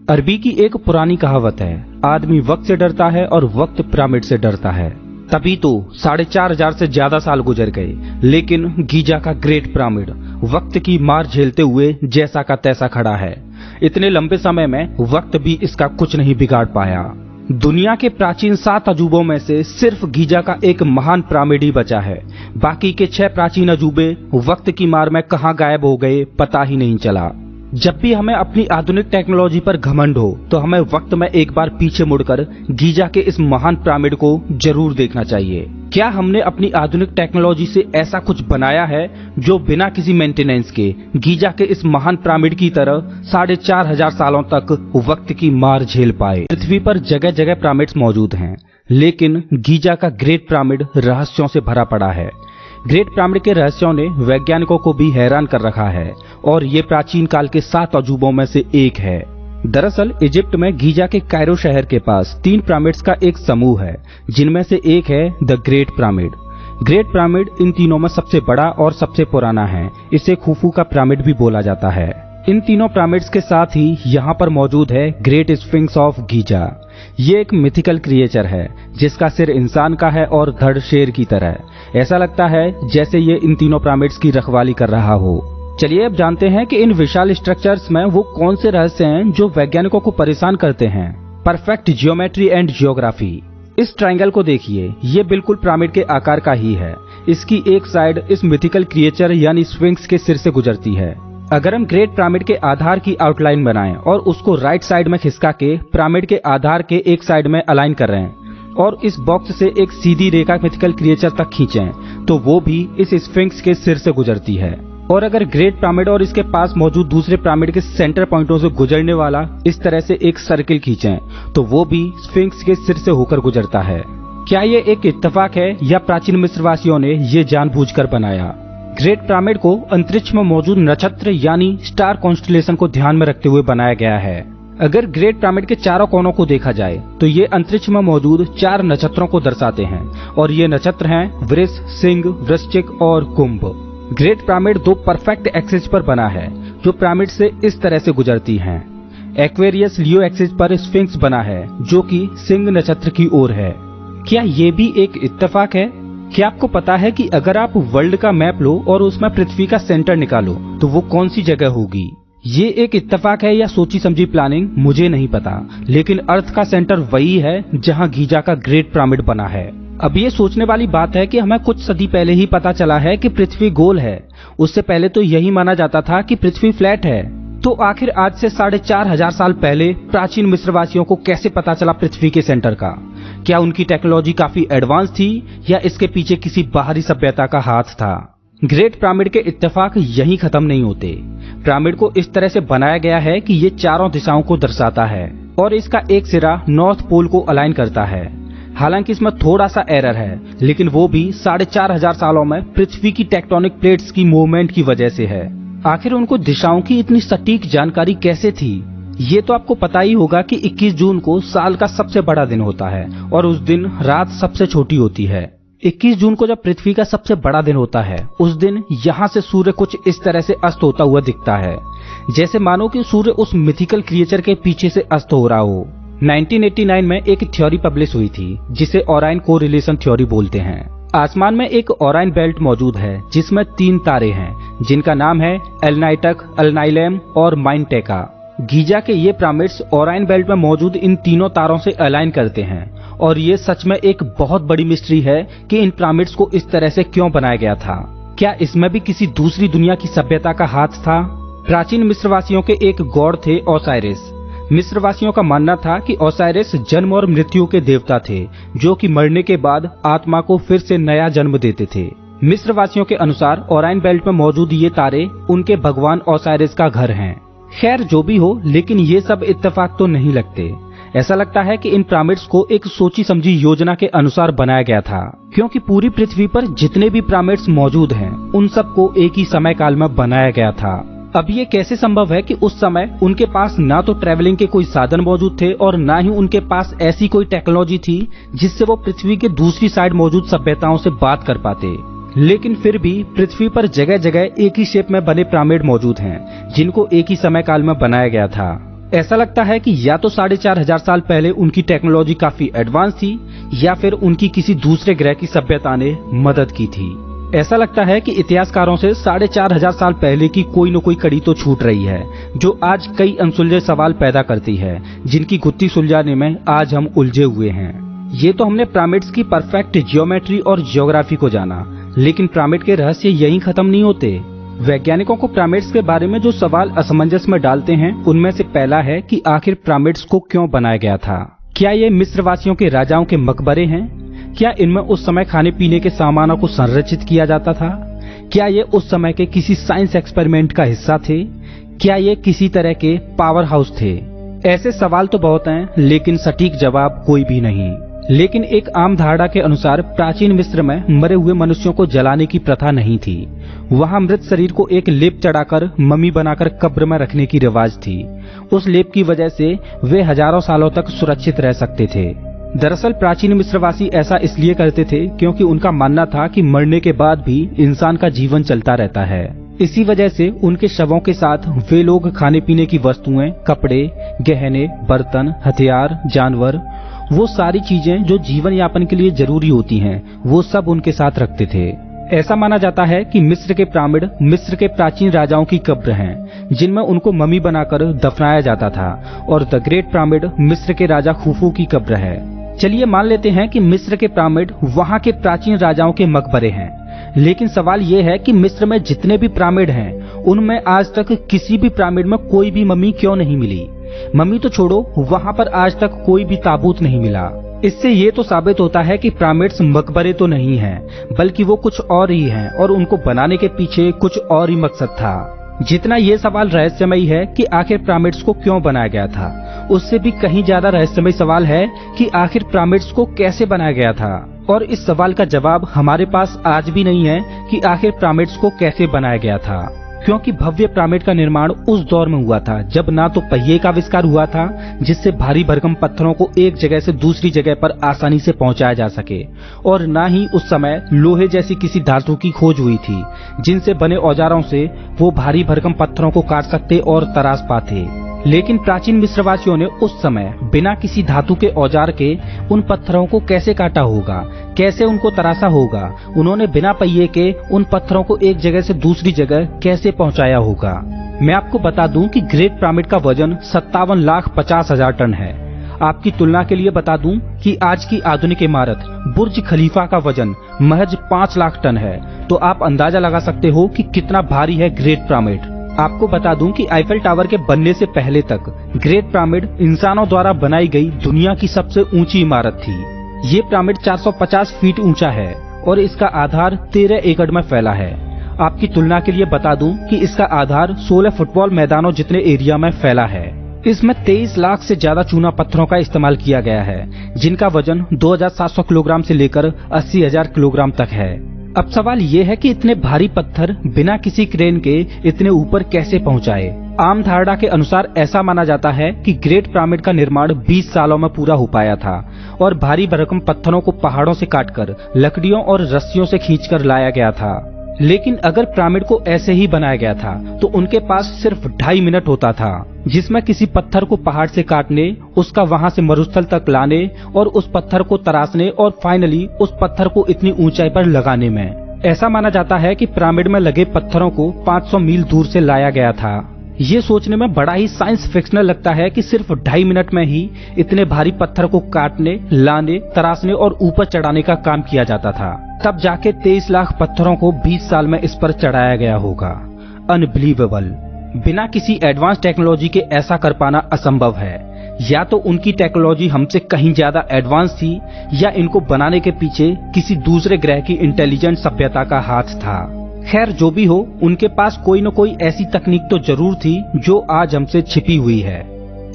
अरबी की एक पुरानी कहावत है, आदमी वक्त से डरता है और वक्त पिरामिड से डरता है। तभी तो 4,500 से ज्यादा साल गुजर गए, लेकिन गीजा का ग्रेट पिरामिड वक्त की मार झेलते हुए जैसा का तैसा खड़ा है। इतने लंबे समय में वक्त भी इसका कुछ नहीं बिगाड़ पाया। दुनिया के प्राचीन 7 अजूबों में से सिर्फ गीजा का एक महान पिरामिड ही बचा है। बाकी के 6 प्राचीन अजूबे वक्त की मार में कहां गायब हो गए पता ही नहीं चला। जब भी हमें अपनी आधुनिक टेक्नोलॉजी पर घमंड हो तो हमें वक्त में एक बार पीछे मुड़कर गीजा के इस महान पिरामिड को जरूर देखना चाहिए। क्या हमने अपनी आधुनिक टेक्नोलॉजी से ऐसा कुछ बनाया है जो बिना किसी मेंटेनेंस के गीजा के इस महान पिरामिड की तरह 4,500 सालों तक वक्त की मार झेल पाए? पृथ्वी पर जगह जगह पिरामिड्स मौजूद हैं, लेकिन गीजा का ग्रेट पिरामिड रहस्यों से भरा पड़ा है। ग्रेट पिरामिड के रहस्यों ने वैज्ञानिकों को भी हैरान कर रखा है और ये प्राचीन काल के 7 अजूबों में से एक है। दरअसल इजिप्ट में गीजा के कायरो शहर के पास 3 पिरामिड्स का एक समूह है, जिनमें से एक है the great pyramid. Great pyramid इन तीनों में सबसे बड़ा और सबसे पुराना है। इसे खुफू का पिरामिड भी बोला जाता है। इन तीनों पिरामिड्स के साथ ही यहाँ पर मौजूद है ग्रेट स्फिंक्स ऑफ गीजा। ये एक मिथिकल क्रिएचर है जिसका सिर इंसान का है और धड़ शेर की तरह। ऐसा लगता है जैसे ये इन तीनों पिरामिड्स की रखवाली कर रहा हो। चलिए अब जानते हैं कि इन विशाल स्ट्रक्चर्स में वो कौन से रहस्य हैं जो वैज्ञानिकों को परेशान करते हैं। Perfect geometry and geography. इस ट्रायंगल को देखिए, ये बिल्कुल पिरामिड के आकार का ही है। इसकी एक साइड इस मिथिकल क्रिएचर यानी स्फिंक्स के सिर से गुजरती है। अगर हम ग्रेट पिरामिड के आधार की आउटलाइन बनाएं और उसको राइट साइड में खिसका के पिरामिड के आधार के एक साइड में अलाइन कर रहे हैं और इस बॉक्स से एक सीधी रेखा मिथिकल क्रिएचर तक खींचें तो वो भी इस स्फिंक्स के सिर से गुजरती है। और अगर ग्रेट पिरामिड और इसके पास मौजूद दूसरे पिरामिड के सेंटर पॉइंटों से गुजरने वाला इस तरह से एक सर्किल खींचें तो वो भी स्फिंक्स के सिर से होकर गुजरता है। क्या ये एक इत्तेफाक है या प्राचीन मिस्रवासियों ने ये जानबूझकर बनाया? ग्रेट पिरामिड को अंतरिक्ष में मौजूद नक्षत्र यानी स्टार कॉन्स्टलेशन को ध्यान में रखते हुए बनाया गया है। अगर ग्रेट पिरामिड के चारों कोनों को देखा जाए तो ये अंतरिक्ष में मौजूद 4 नक्षत्रों को दर्शाते हैं और ये नक्षत्र हैं वृष, सिंह, वृश्चिक और कुंभ। ग्रेट पिरामिड 2 परफेक्ट एक्सिस पर बना है जो पिरामिड से इस तरह से गुजरती हैं। एक्वेरियस लियो एक्सिस पर स्फिंक्स बना है जो कि सिंह नक्षत्र की ओर है। क्या ये भी एक इत्तेफाक है? क्या आपको पता है कि अगर आप वर्ल्ड का मैप लो और उसमें पृथ्वी का सेंटर निकालो तो वो कौन सी जगह होगी? ये एक इत्तेफाक है या सोची समझी प्लानिंग मुझे नहीं पता, लेकिन अर्थ का सेंटर वही है जहां गीजा का ग्रेट पिरामिड बना है। अब ये सोचने वाली बात है कि हमें कुछ सदी पहले ही पता चला है कि पृथ्वी गोल है। उससे पहले तो यही माना जाता था कि पृथ्वी फ्लैट है। तो आखिर आज से 4,500 साल पहले प्राचीन मिस्रवासियों को कैसे पता चला पृथ्वी के सेंटर का? क्या उनकी टेक्नोलॉजी काफी एडवांस थी या इसके पीछे किसी बाहरी सभ्यता का हाथ था? ग्रेट पिरामिड के इत्तेफाक यहीं खत्म नहीं होते। पिरामिड को इस तरह से बनाया गया है कि ये चारों दिशाओं को दर्शाता है और इसका एक सिरा नॉर्थ पोल को अलाइन करता है। हालांकि इसमें थोड़ा सा एरर है, लेकिन वो भी 4,500 सालों में पृथ्वी की टेक्टोनिक प्लेट्स की मूवमेंट की वजह से है। आखिर उनको दिशाओं की इतनी सटीक जानकारी कैसे थी? ये तो आपको पता ही होगा कि 21 जून को साल का सबसे बड़ा दिन होता है और उस दिन रात सबसे छोटी होती है। 21 जून को जब पृथ्वी का सबसे बड़ा दिन होता है उस दिन यहाँ से सूर्य कुछ इस तरह से अस्त होता हुआ दिखता है, जैसे मानो कि सूर्य उस मिथिकल क्रिएचर के पीछे से अस्त हो रहा हो। 1989 में एक थ्योरी पब्लिश हुई थी जिसे ओराइन कोरिलेशन थ्योरी बोलते हैं। आसमान में एक ओराइन बेल्ट मौजूद है जिसमें 3 तारे हैं जिनका नाम है एलनाइटक, अल्नाइलेम और माइनटेका। गीजा के ये पिरामिड्स ओराइन बेल्ट में मौजूद इन तीनों तारों से अलाइन करते हैं और ये सच में एक बहुत बड़ी मिस्ट्री है कि इन पिरामिड्स को इस तरह से क्यों बनाया गया था। क्या इसमें भी किसी दूसरी दुनिया की सभ्यता का हाथ था? प्राचीन मिस्रवासियों के एक गॉड थे ओसाइरिस। मिस्रवासियों का मानना था कि ओसाइरिस जन्म और मृत्यु के देवता थे जो कि मरने के बाद आत्मा को फिर से नया जन्म देते थे। मिस्रवासियों के अनुसार ओराइन बेल्ट में मौजूद ये तारे उनके भगवान ओसाइरिस का घर हैं। खैर जो भी हो, लेकिन ये सब इत्तेफाक तो नहीं लगते। ऐसा लगता है कि इन पिरामिड्स को एक सोची समझी योजना के अनुसार बनाया गया था, क्योंकि पूरी पृथ्वी पर जितने भी पिरामिड्स मौजूद हैं उन सबको एक ही समय काल में बनाया गया था। अब ये कैसे संभव है कि उस समय उनके पास ना तो ट्रैवलिंग के कोई साधन मौजूद थे और ना ही उनके पास ऐसी कोई टेक्नोलॉजी थी जिससे वो पृथ्वी के दूसरी साइड मौजूद सभ्यताओं से बात कर पाते। लेकिन फिर भी पृथ्वी पर जगह जगह एक ही शेप में बने पिरामिड मौजूद हैं जिनको एक ही समय काल में बनाया गया था। ऐसा लगता है कि या तो 4,500 साल पहले उनकी टेक्नोलॉजी काफी एडवांस थी या फिर उनकी किसी दूसरे ग्रह की सभ्यता ने मदद की थी। ऐसा लगता है कि इतिहासकारों से 4,500 साल पहले की कोई न कोई कड़ी तो छूट रही है, जो आज कई अनसुलझे सवाल पैदा करती है, जिनकी गुत्थी सुलझाने में आज हम उलझे हुए हैं। ये तो हमने पिरामिड्स की परफेक्ट जियोमेट्री और जियोग्राफी को जाना, लेकिन पिरामिड के रहस्य यहीं खत्म नहीं होते। वैज्ञानिकों को पिरामिड्स के बारे में जो सवाल असमंजस में डालते हैं, उनमें से पहला है कि आखिर पिरामिड्स को क्यों बनाया गया था। क्या ये मिस्र वासियों के राजाओं के मकबरे हैं? क्या इनमें उस समय खाने पीने के सामानों को संरक्षित किया जाता था? क्या ये उस समय के किसी साइंस एक्सपेरिमेंट का हिस्सा थे? क्या ये किसी तरह के पावर हाउस थे? ऐसे सवाल तो बहुत हैं, लेकिन सटीक जवाब कोई भी नहीं। लेकिन एक आम धारणा के अनुसार प्राचीन मिस्र में मरे हुए मनुष्यों को जलाने की प्रथा नहीं थी। वहां मृत शरीर को एक लेप चढ़ाकर मम्मी बनाकर कब्र में रखने की रिवाज थी। उस लेप की वजह से वे हजारों सालों तक सुरक्षित रह सकते थे। दरअसल प्राचीन मिस्रवासी ऐसा इसलिए करते थे क्योंकि उनका मानना था कि मरने के बाद भी इंसान का जीवन चलता रहता है। इसी वजह से उनके शवों के साथ वे लोग खाने पीने की वस्तुएं, कपड़े, गहने, बर्तन, हथियार, जानवर, वो सारी चीजें जो जीवन यापन के लिए जरूरी होती हैं, वो सब उनके साथ रखते थे। ऐसा माना जाता है कि मिस्र के पिरामिड मिस्र के प्राचीन राजाओं की कब्र हैं, जिनमें उनको मम्मी बनाकर दफनाया जाता था, और द ग्रेट पिरामिड मिस्र के राजा खुफू की कब्र है। चलिए मान लेते हैं कि मिस्र के पिरामिड वहां के प्राचीन राजाओं के मकबरे हैं, लेकिन सवाल ये है कि मिस्र में जितने भी पिरामिड हैं, उनमें आज तक किसी भी पिरामिड में कोई भी मम्मी क्यों नहीं मिली? मम्मी तो छोड़ो, वहां पर आज तक कोई भी ताबूत नहीं मिला। इससे ये तो साबित होता है कि पिरामिड्स मकबरे तो नहीं हैं, बल्कि वो कुछ और ही हैं, और उनको बनाने के पीछे कुछ और ही मकसद था। जितना ये सवाल रहस्यमयी है कि आखिर पिरामिड्स को क्यों बनाया गया था, उससे भी कहीं ज्यादा रहस्यमयी सवाल है कि आखिर पिरामिड्स को कैसे बनाया गया था। और इस सवाल का जवाब हमारे पास आज भी नहीं है कि आखिर पिरामिड्स को कैसे बनाया गया था, क्योंकि भव्य पिरामिड का निर्माण उस दौर में हुआ था जब ना तो पहिए का आविष्कार हुआ था जिससे भारी भरकम पत्थरों को एक जगह से दूसरी जगह पर आसानी से पहुंचाया जा सके, और ना ही उस समय लोहे जैसी किसी धातु की खोज हुई थी जिनसे बने औजारों से वो भारी भरकम पत्थरों को काट सकते और तराश पाते। लेकिन प्राचीन मिस्रवासियों ने उस समय बिना किसी धातु के औजार के उन पत्थरों को कैसे काटा होगा, कैसे उनको तराशा होगा? उन्होंने बिना पहिए के उन पत्थरों को एक जगह से दूसरी जगह कैसे पहुंचाया होगा? मैं आपको बता दूं कि ग्रेट पिरामिड का वजन 57,50,000 टन है। आपकी तुलना के लिए बता दूं कि आज की आधुनिक इमारत बुर्ज खलीफा का वजन महज 5 लाख टन है। तो आप अंदाजा लगा सकते हो कि कितना भारी है ग्रेट पिरामिड। आपको बता दूं कि आईफेल टावर के बनने से पहले तक ग्रेट पिरामिड इंसानों द्वारा बनाई गई दुनिया की सबसे ऊंची इमारत थी। ये पिरामिड 450 फीट ऊंचा है और इसका आधार 13 एकड़ में फैला है। आपकी तुलना के लिए बता दूं कि इसका आधार 16 फुटबॉल मैदानों जितने एरिया में फैला है। इसमें 23 लाख से ज्यादा चूना पत्थरों का इस्तेमाल किया गया है, जिनका वजन 2,700 किलोग्राम से लेकर 80,000 किलोग्राम तक है। अब सवाल ये है कि इतने भारी पत्थर बिना किसी क्रेन के इतने ऊपर कैसे पहुंचाए? आम धारणा के अनुसार ऐसा माना जाता है कि ग्रेट पिरामिड का निर्माण 20 सालों में पूरा हो पाया था और भारी भरकम पत्थरों को पहाड़ों से काटकर लकड़ियों और रस्सियों से खींचकर लाया गया था। लेकिन अगर पिरामिड को ऐसे ही बनाया गया था तो उनके पास सिर्फ 2.5 मिनट होता था, जिसमें किसी पत्थर को पहाड़ से काटने, उसका वहां से मरुस्थल तक लाने और उस पत्थर को तराशने और फाइनली उस पत्थर को इतनी ऊंचाई पर लगाने में। ऐसा माना जाता है कि पिरामिड में लगे पत्थरों को 500 मील दूर से लाया गया था। ये सोचने में बड़ा ही साइंस फिक्शनल लगता है कि सिर्फ 2.5 मिनट में ही इतने भारी पत्थर को काटने, लाने, तराशने और ऊपर चढ़ाने का काम किया जाता था। तब जाके 23 लाख पत्थरों को 20 साल में इस पर चढ़ाया गया होगा। अनबिलीवेबल। बिना किसी एडवांस टेक्नोलॉजी के ऐसा कर पाना असंभव है। या तो उनकी टेक्नोलॉजी हमसे कहीं ज्यादा एडवांस थी या इनको बनाने के पीछे किसी दूसरे ग्रह की इंटेलिजेंट सभ्यता का हाथ था। खैर जो भी हो, उनके पास कोई न कोई ऐसी तकनीक तो जरूर थी जो आज हमसे छिपी हुई है।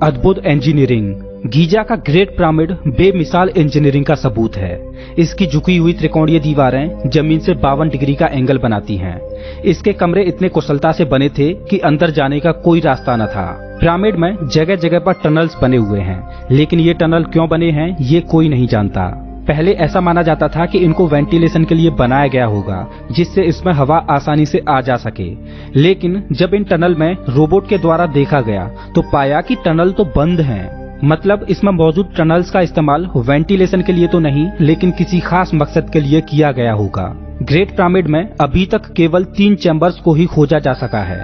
अद्भुत इंजीनियरिंग। गीजा का ग्रेट पिरामिड बेमिसाल इंजीनियरिंग का सबूत है। इसकी झुकी हुई त्रिकोणीय दीवारें जमीन से 52 डिग्री का एंगल बनाती हैं। इसके कमरे इतने कुशलता से बने थे कि अंदर जाने का कोई रास्ता न था। पिरामिड में जगह जगह पर टनल्स बने हुए हैं, लेकिन ये टनल क्यों बने हैं ये कोई नहीं जानता। पहले ऐसा माना जाता था कि इनको वेंटिलेशन के लिए बनाया गया होगा, जिससे इसमें हवा आसानी से आ जा सके। लेकिन जब इन टनल में रोबोट के द्वारा देखा गया तो पाया कि टनल तो बंद हैं। मतलब इसमें मौजूद टनल्स का इस्तेमाल वेंटिलेशन के लिए तो नहीं, लेकिन किसी खास मकसद के लिए किया गया होगा। ग्रेट पिरामिड में अभी तक केवल 3 चैम्बर्स को ही खोजा जा सका है।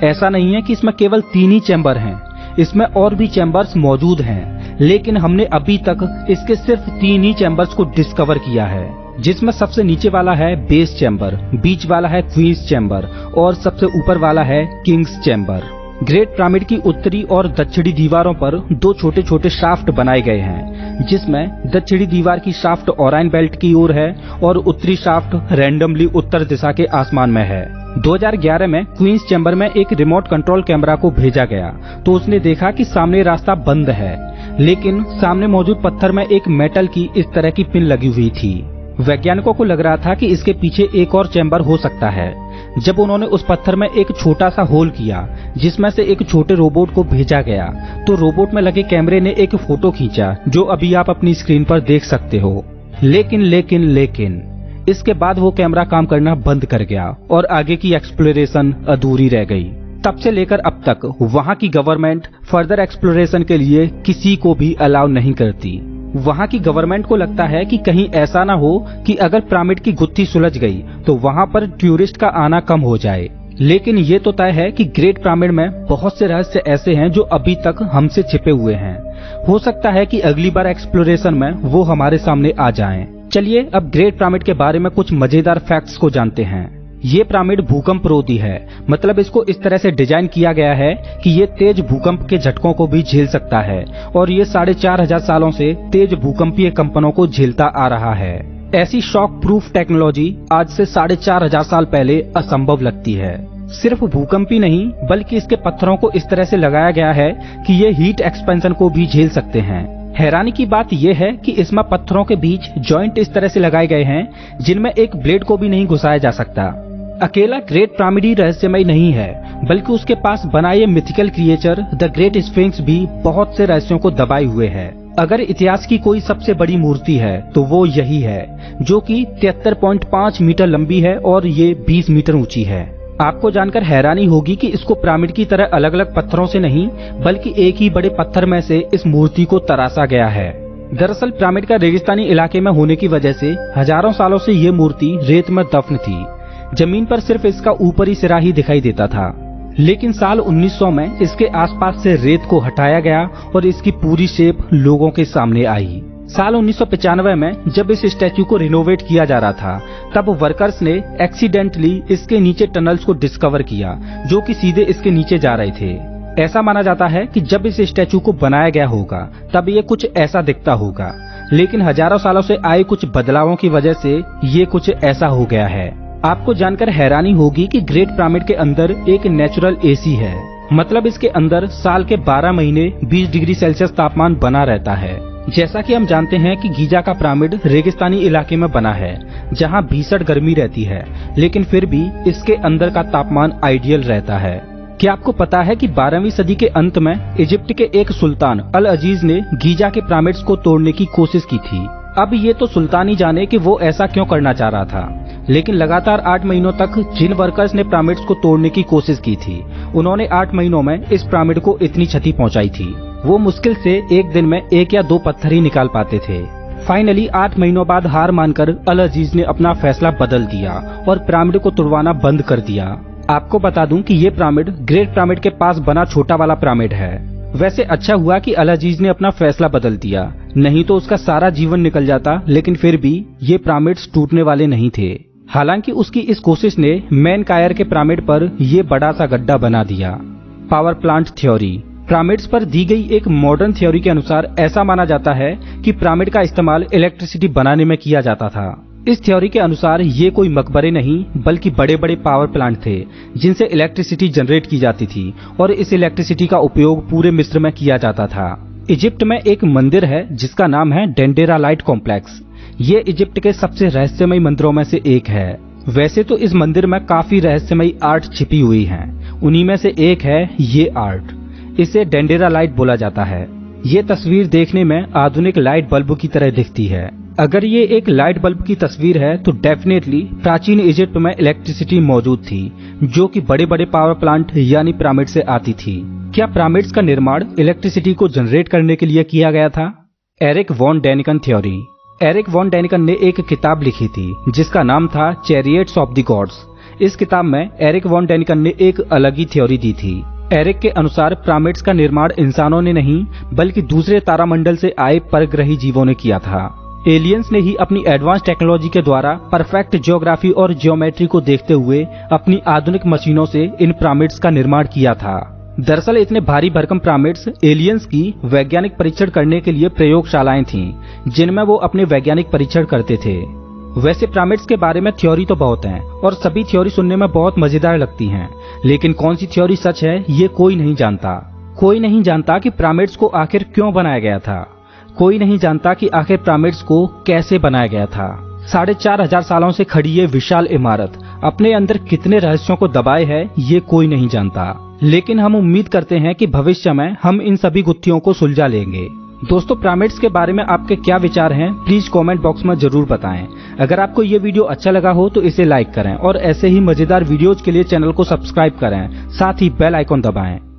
ऐसा नहीं है कि इसमें केवल 3 ही चैम्बर हैं, इसमें और भी चैम्बर्स मौजूद हैं, लेकिन हमने अभी तक इसके सिर्फ 3 ही चैम्बर्स को डिस्कवर किया है, जिसमें सबसे नीचे वाला है बेस चैम्बर, बीच वाला है क्वींस चैम्बर और सबसे ऊपर वाला है किंग्स चैम्बर। ग्रेट पिरामिड की उत्तरी और दक्षिणी दीवारों पर 2 छोटे छोटे शाफ्ट बनाए गए हैं, जिसमें दक्षिणी दीवार की शाफ्ट ओराइन बेल्ट की ओर है और उत्तरी शाफ्ट रैंडमली उत्तर दिशा के आसमान में है। 2011 में क्वींस चैम्बर में एक रिमोट कंट्रोल कैमरा को भेजा गया तो उसने देखा कि सामने रास्ता बंद है, लेकिन सामने मौजूद पत्थर में एक मेटल की इस तरह की पिन लगी हुई थी। वैज्ञानिकों को लग रहा था कि इसके पीछे एक और चैम्बर हो सकता है। जब उन्होंने उस पत्थर में एक छोटा सा होल किया जिसमें से एक छोटे रोबोट को भेजा गया तो रोबोट में लगे कैमरे ने एक फोटो खींचा, जो अभी आप अपनी स्क्रीन पर देख सकते हो। लेकिन इसके बाद वो कैमरा काम करना बंद कर गया और आगे की एक्सप्लोरेशन अधूरी रह गई। तब से लेकर अब तक वहाँ की गवर्नमेंट फर्दर एक्सप्लोरेशन के लिए किसी को भी अलाउ नहीं करती। वहाँ की गवर्नमेंट को लगता है कि कहीं ऐसा ना हो कि अगर पिरामिड की गुत्थी सुलझ गई तो वहाँ पर टूरिस्ट का आना कम हो जाए। लेकिन ये तो तय है कि ग्रेट पिरामिड में बहुत से रहस्य ऐसे हैं जो अभी तक हमसे छिपे हुए हैं। हो सकता है कि अगली बार एक्सप्लोरेशन में वो हमारे सामने आ जाएं। चलिए अब ग्रेट पिरामिड के बारे में कुछ मजेदार फैक्ट्स को जानते हैं। ये पिरामिड भूकंपरोधी है, मतलब इसको इस तरह से डिजाइन किया गया है कि ये तेज भूकंप के झटकों को भी झेल सकता है और ये 4500 सालों से तेज भूकंपीय कंपनों को झेलता आ रहा है। ऐसी शॉक प्रूफ टेक्नोलॉजी आज से 4500 साल पहले असंभव लगती है। सिर्फ भूकंप ही नहीं बल्कि इसके पत्थरों को इस तरह से लगाया गया है कि ये हीट एक्सपेंशन को भी झेल सकते हैं। हैरानी की बात यह है कि इसमें पत्थरों के बीच जॉइंट इस तरह से लगाए गए हैं जिनमें एक ब्लेड को भी नहीं घुसाया जा सकता। अकेला ग्रेट पिरामिड ही रहस्यमय नहीं है, बल्कि उसके पास बना ये mythical creature the great sphinx भी बहुत से रहस्यों को दबाए हुए है। अगर इतिहास की कोई सबसे बड़ी मूर्ति है तो वो यही है, जो कि 73.5 मीटर लंबी है और ये 20 मीटर ऊंची है। आपको जानकर हैरानी होगी कि इसको पिरामिड की तरह अलग अलग पत्थरों से नहीं बल्कि एक ही बड़े पत्थर में से इस मूर्ति को तराशा गया है। दरअसल पिरामिड का रेगिस्तानी इलाके में होने की वजह से हजारों सालों से ये मूर्ति रेत में दफन थी। जमीन पर सिर्फ इसका ऊपरी सिरा ही दिखाई देता था, लेकिन साल 1900 में इसके आसपास से रेत को हटाया गया और इसकी पूरी शेप लोगों के सामने आई। साल 1995 में जब इस स्टैच्यू को रिनोवेट किया जा रहा था तब वर्कर्स ने एक्सीडेंटली इसके नीचे टनल्स को डिस्कवर किया जो कि सीधे इसके नीचे जा रहे थे। ऐसा माना जाता है कि जब इस स्टैच्यू को बनाया गया होगा तब ये कुछ ऐसा दिखता होगा, लेकिन हजारों सालों से आए कुछ बदलावों की वजह से ये कुछ ऐसा हो गया है। आपको जानकर हैरानी होगी कि ग्रेट पिरामिड के अंदर एक नेचुरल एसी है, मतलब इसके अंदर साल के 12 महीने 20 डिग्री सेल्सियस तापमान बना रहता है। जैसा कि हम जानते हैं कि गीजा का पिरामिड रेगिस्तानी इलाके में बना है जहां भीषण गर्मी रहती है, लेकिन फिर भी इसके अंदर का तापमान आइडियल रहता है। क्या आपको पता है कि 12वीं सदी के अंत में इजिप्ट के एक सुल्तान अल अजीज ने गीजा के पिरामिड्स को तोड़ने की कोशिश की थी। अब ये तो सुल्तान ही जाने कि वो ऐसा क्यों करना चाह रहा था, लेकिन लगातार 8 महीनों तक जिन वर्कर्स ने पिरामिड्स को तोड़ने की कोशिश की थी उन्होंने 8 महीनों में इस पिरामिड को इतनी क्षति पहुंचाई थी। वो मुश्किल से एक दिन में 1 या 2 पत्थर ही निकाल पाते थे। फाइनली 8 महीनों बाद हार मानकर अल अजीज ने अपना फैसला बदल दिया और पिरामिड को तुड़वाना बंद कर दिया। आपको बता दूं कि ये पिरामिड ग्रेट पिरामिड के पास बना छोटा वाला पिरामिड है। वैसे अच्छा हुआ कि अल अजीज ने अपना फैसला बदल दिया, नहीं तो उसका सारा जीवन निकल जाता, लेकिन फिर भी ये पिरामिड्स टूटने वाले नहीं थे। हालांकि उसकी इस कोशिश ने मेनकायर के पिरामिड पर ये बड़ा सा गड्ढा बना दिया। Power plant theory. पिरामिड्स पर दी गई एक मॉडर्न थ्योरी के अनुसार ऐसा माना जाता है कि पिरामिड का इस्तेमाल इलेक्ट्रिसिटी बनाने में किया जाता था। इस थ्योरी के अनुसार ये कोई मकबरे नहीं बल्कि बड़े बड़े पावर प्लांट थे जिनसे इलेक्ट्रिसिटी जनरेट की जाती थी और इस इलेक्ट्रिसिटी का उपयोग पूरे मिस्र में किया जाता था। इजिप्ट में एक मंदिर है जिसका नाम है डेंडेरा लाइट कॉम्प्लेक्स। ये इजिप्ट के सबसे रहस्यमयी मंदिरों में से एक है। वैसे तो इस मंदिर में काफी रहस्यमयी आर्ट छिपी हुई है, उन्हीं में से एक है ये आर्ट। इसे डेंडेरा लाइट बोला जाता है। ये तस्वीर देखने में आधुनिक लाइट बल्ब की तरह दिखती है। अगर ये एक लाइट बल्ब की तस्वीर है तो डेफिनेटली प्राचीन इजिप्ट में इलेक्ट्रिसिटी मौजूद थी, जो कि बड़े बड़े पावर प्लांट यानी पिरामिड से आती थी। क्या पिरामिड्स का निर्माण इलेक्ट्रिसिटी को जनरेट करने के लिए किया गया था? Erich von Daniken theory. Erich von Daniken ने एक किताब लिखी थी जिसका नाम था चैरियट्स ऑफ द गॉड्स। इस किताब में एरिक वॉन डैनिकन ने एक अलग ही थ्योरी दी थी। एरिक के अनुसार पिरामिड्स का निर्माण इंसानों ने नहीं बल्कि दूसरे तारामंडल से आए परग्रही जीवों ने किया था। एलियंस ने ही अपनी एडवांस टेक्नोलॉजी के द्वारा परफेक्ट ज्योग्राफी और ज्योमेट्री को देखते हुए अपनी आधुनिक मशीनों से इन पिरामिड्स का निर्माण किया था। दरअसल इतने भारी भरकम पिरामिड्स एलियंस की वैज्ञानिक परीक्षण करने के लिए प्रयोगशालाएं थीं, जिनमें वो अपने वैज्ञानिक परीक्षण करते थे। वैसे पिरामिड्स के बारे में थ्योरी तो बहुत हैं और सभी थ्योरी सुनने में बहुत मजेदार लगती हैं, लेकिन कौन सी थ्योरी सच है ये कोई नहीं जानता। कोई नहीं जानता कि पिरामिड्स को आखिर क्यों बनाया गया था। कोई नहीं जानता कि आखिर पिरामिड्स को कैसे बनाया गया था। 4500 सालों से खड़ी ये विशाल इमारत अपने अंदर कितने रहस्यों को दबाए है ये कोई नहीं जानता, लेकिन हम उम्मीद करते हैं कि भविष्य में हम इन सभी गुत्थियों को सुलझा लेंगे। दोस्तों, पिरामिड्स के बारे में आपके क्या विचार हैं प्लीज कमेंट बॉक्स में जरूर बताएं। अगर आपको ये वीडियो अच्छा लगा हो तो इसे लाइक करें और ऐसे ही मजेदार वीडियोज के लिए चैनल को सब्सक्राइब करें, साथ ही बेल आइकॉन दबाएं।